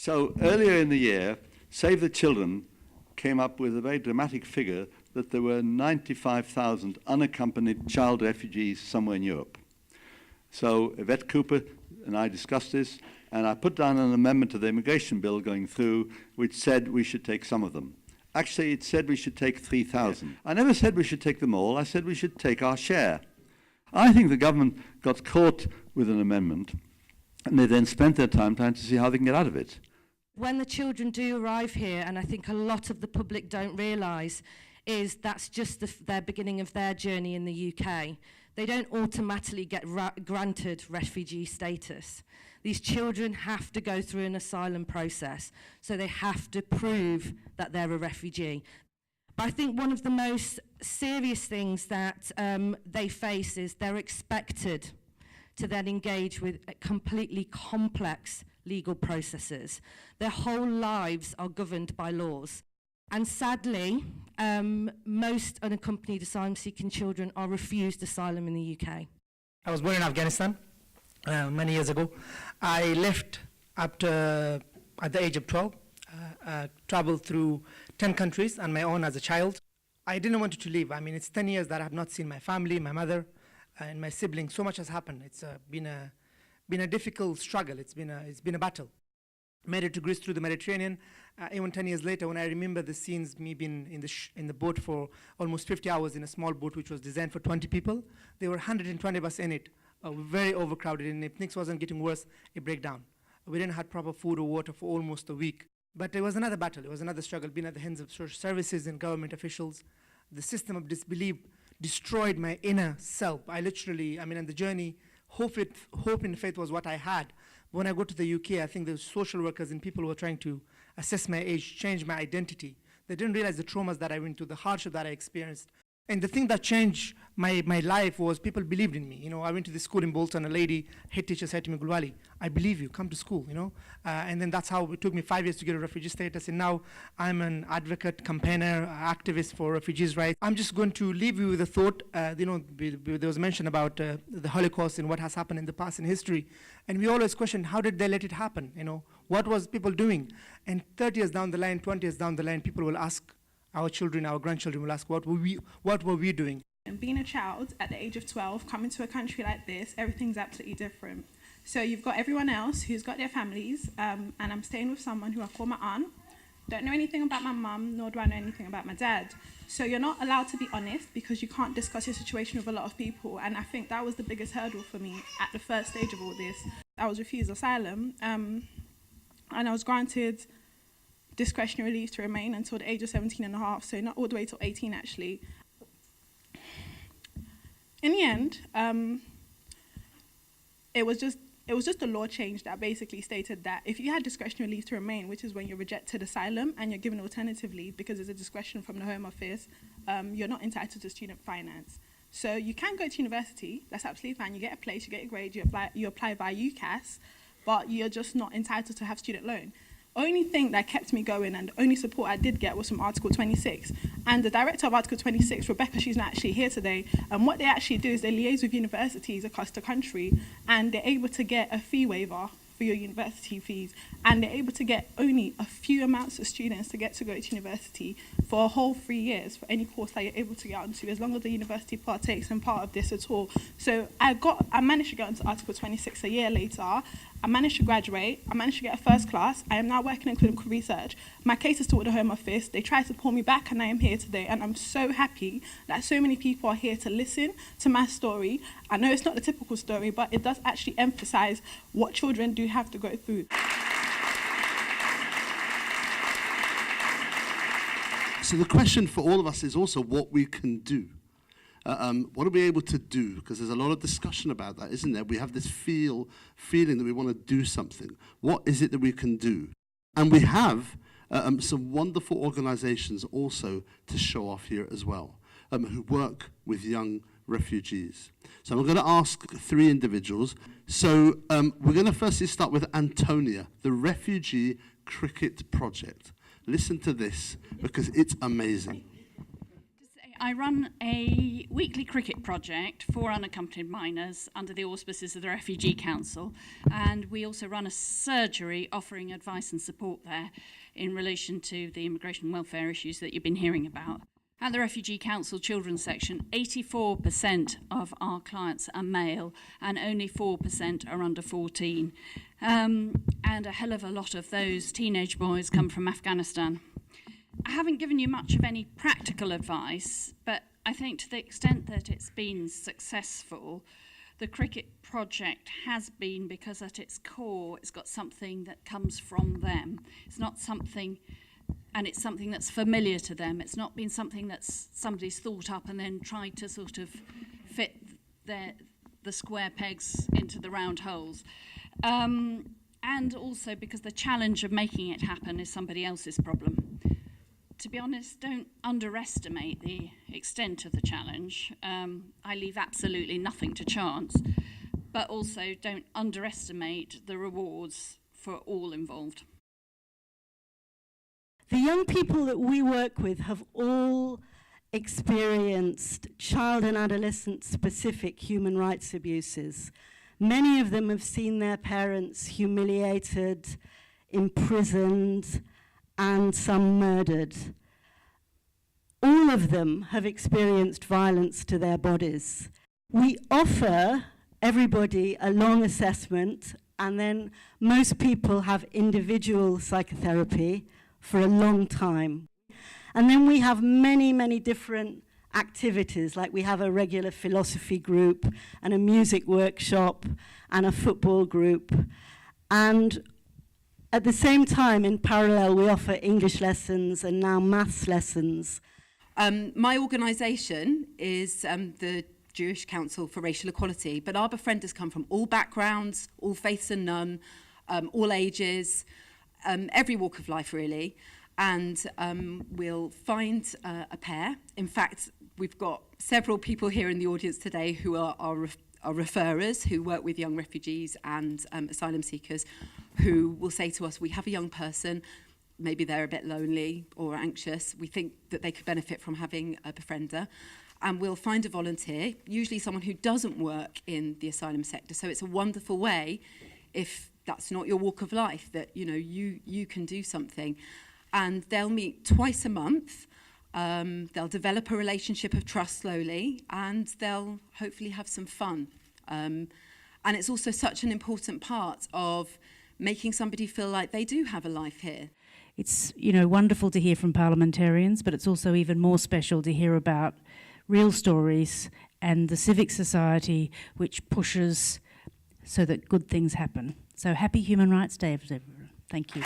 So earlier in the year, Save the Children came up with a very dramatic figure that there were 95,000 unaccompanied child refugees somewhere in Europe. So Yvette Cooper and I discussed this, and I put down an amendment to the immigration bill going through which said we should take some of them. Actually, it said we should take 3,000. I never said we should take them all. I said we should take our share. I think the government got caught with an amendment, and they then spent their time trying to see how they can get out of it. When the children do arrive here, and I think a lot of the public don't realise, is that's just their beginning of their journey in the UK. They don't automatically get granted refugee status. These children have to go through an asylum process, so they have to prove that they're a refugee. But I think one of the most serious things that they face is they're expected to then engage with completely complex legal processes. Their whole lives are governed by laws. And sadly, most unaccompanied asylum-seeking children are refused asylum in the UK. I was born in Afghanistan many years ago. I left at the age of 12, traveled through 10 countries on my own as a child. I didn't want to leave. I mean, it's 10 years that I have not seen my family, my mother, and my siblings. So much has happened. It's been a difficult struggle. It's been a battle. Made it to Greece through the Mediterranean. Even 10 years later, when I remember the scenes, me being in the boat for almost 50 hours in a small boat which was designed for 20 people. There were 120 of us in it, very overcrowded, and if things wasn't getting worse, it broke down. We didn't have proper food or water for almost a week. But it was another battle. It was another struggle, being at the hands of social services and government officials. The system of disbelief destroyed my inner self. And the journey, hope and faith was what I had. When I go to the UK, I think the social workers and people who were trying to assess my age, change my identity. They didn't realize the traumas that I went through, the hardship that I experienced. And the thing that changed my life was people believed in me. You know, I went to the school in Bolton, a lady, head teacher said to me, Gulwali, I believe you, come to school, you know. And then that's how it took me 5 years to get a refugee status. And now I'm an advocate, campaigner, activist for refugees' rights. I'm just going to leave you with a thought. There was mention about the Holocaust and what has happened in the past in history. And we always question, how did they let it happen? You know, what was people doing? And 30 years down the line, 20 years down the line, people will ask, our children, our grandchildren will ask, what were we doing? And being a child at the age of 12, coming to a country like this, everything's absolutely different. So you've got everyone else who's got their families, and I'm staying with someone who I call my aunt. Don't know anything about my mum, nor do I know anything about my dad. So you're not allowed to be honest because you can't discuss your situation with a lot of people. And I think that was the biggest hurdle for me at the first stage of all this. I was refused asylum, and I was granted discretionary leave to remain until the age of 17 and a half, so not all the way till 18 actually. In the end, it was just a law change that basically stated that if you had discretionary leave to remain, which is when you're rejected asylum and you're given alternative leave because there's a discretion from the Home Office, you're not entitled to student finance. So you can go to university, that's absolutely fine, you get a place, you get a grade, you apply via UCAS, but you're just not entitled to have student loan. Only thing that kept me going and the only support I did get was from Article 26. And the director of Article 26, Rebecca, she's not actually here today, and what they actually do is they liaise with universities across the country and they're able to get a fee waiver for your university fees, and they're able to get only a few amounts of students to get to go to university for a whole 3 years for any course that you're able to get onto, as long as the university partakes in part of this at all. So I managed to get onto Article 26 a year later. I managed to graduate, I managed to get a first class. I am now working in clinical research. My case is still with the Home Office. They tried to pull me back and I am here today, and I'm so happy that so many people are here to listen to my story. I know it's not the typical story, but it does actually emphasize what children do have to go through. So the question for all of us is also what we can do. What are we able to do? Because there's a lot of discussion about that, isn't there? We have this feeling that we want to do something. What is it that we can do? And we have some wonderful organizations also to show off here as well, who work with young refugees. So I'm going to ask 3 individuals. So we're going to firstly start with Antonia, the Refugee Cricket Project. Listen to this because it's amazing. I run a weekly cricket project for unaccompanied minors under the auspices of the Refugee Council, and we also run a surgery offering advice and support there in relation to the immigration and welfare issues that you've been hearing about. At the Refugee Council Children's Section, 84% of our clients are male and only 4% are under 14. And a hell of a lot of those teenage boys come from Afghanistan. I haven't given you much of any practical advice, but I think to the extent that it's been successful, the cricket project has been because at its core it's got something that comes from them. It's not something, and it's something that's familiar to them. It's not been something that somebody's thought up and then tried to sort of fit the square pegs into the round holes. And also because the challenge of making it happen is somebody else's problem. To be honest, don't underestimate the extent of the challenge. I leave absolutely nothing to chance, but also don't underestimate the rewards for all involved. The young people that we work with have all experienced child and adolescent specific human rights abuses. Many of them have seen their parents humiliated, imprisoned, and some murdered. All of them have experienced violence to their bodies. We offer everybody a long assessment, and then most people have individual psychotherapy for a long time. And then we have many, many different activities, like we have a regular philosophy group and a music workshop and a football group. And at the same time, in parallel, we offer English lessons and now maths lessons. My organisation is the Jewish Council for Racial Equality, but our befrienders come from all backgrounds, all faiths and none, all ages, every walk of life really, and we'll find a pair. In fact, we've got several people here in the audience today who are referrers who work with young refugees and asylum seekers, who will say to us, we have a young person, maybe they're a bit lonely or anxious, we think that they could benefit from having a befriender, and we'll find a volunteer, usually someone who doesn't work in the asylum sector. So it's a wonderful way, if that's not your walk of life, that you can do something. And they'll meet twice a month, they'll develop a relationship of trust slowly, and they'll hopefully have some fun. And it's also such an important part of making somebody feel like they do have a life here. It's wonderful to hear from parliamentarians, but it's also even more special to hear about real stories and the civic society which pushes so that good things happen. So happy Human Rights Day, everyone. Thank you.